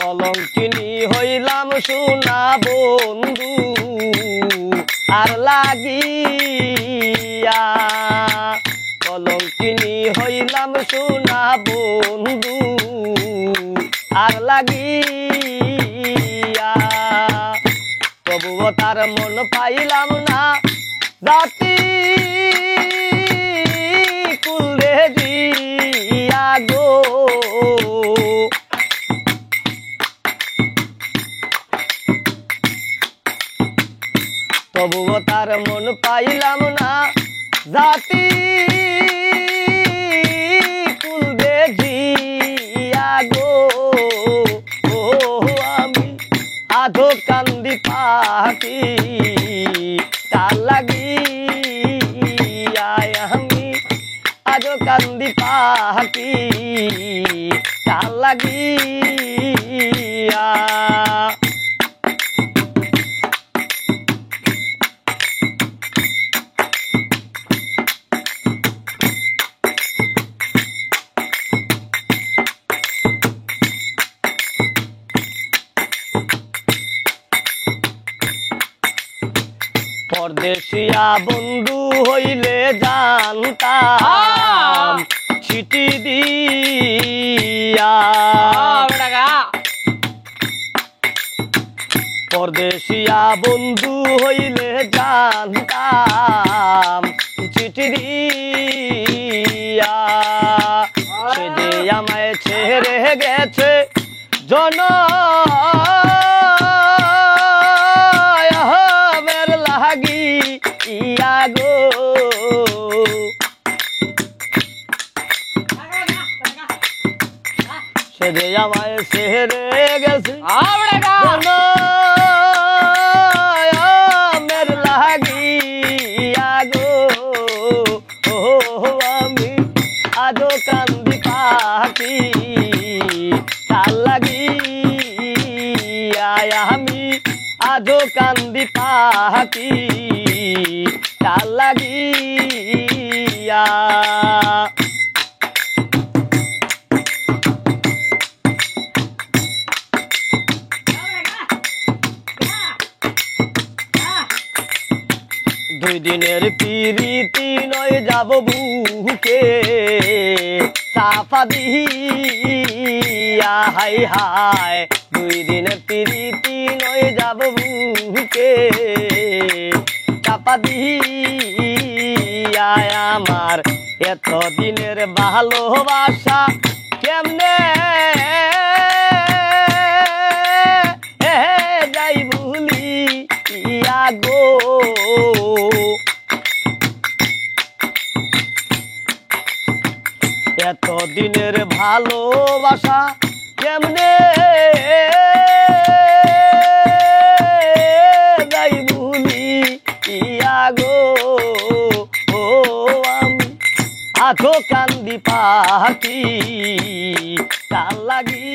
কলঙ্কিনী হইলাম সোনা বন্ধু আর লাগিয়া, কলঙ্কিনী হইলাম সোনা বন্ধু আর লাগিয়া। তবুও তার মন পাইলাম না, জাতি কুলে দিয়া গো। তবুও তার মন পাইলাম না, জাতি কুলে দিয়া গো। আমি আধো কান্দি পাখি তার লাগিয়া, আমি আধো কান্দি পাখি তার লাগিয়া। পরদেশিয়া বন্ধু হইলে জানতাম চিঠি দিয়া, পরদেশিয়া বন্ধু হইলে জানতাম চিঠি দিয়া। সে যে আমায় ছেড়ে গেছে জনমের লাগিয়া গো। সে যে আমায় ছেড়ে গেছে জনমের লাগিয়া গো। আমি আজো কান্দি পাখি তার লাগিয়া, আমি আজো কান্দি পাখি তার লাগিয়া। দুই দিনের পিরিতি নয় যাব বুকে চাপা দিয়া, হাই হায় দুই দিনের পিরিতি নয় যাব বুকে চাপা দিয়া। আমার এত দিনের ভালোবাসা কেমনে যাই ভুলিয়া গো। এত দিনের ভালোবাসা কেমনে যাই ভুলিয়া গো। আমি আধো কান্দি পাখি তার লাগি।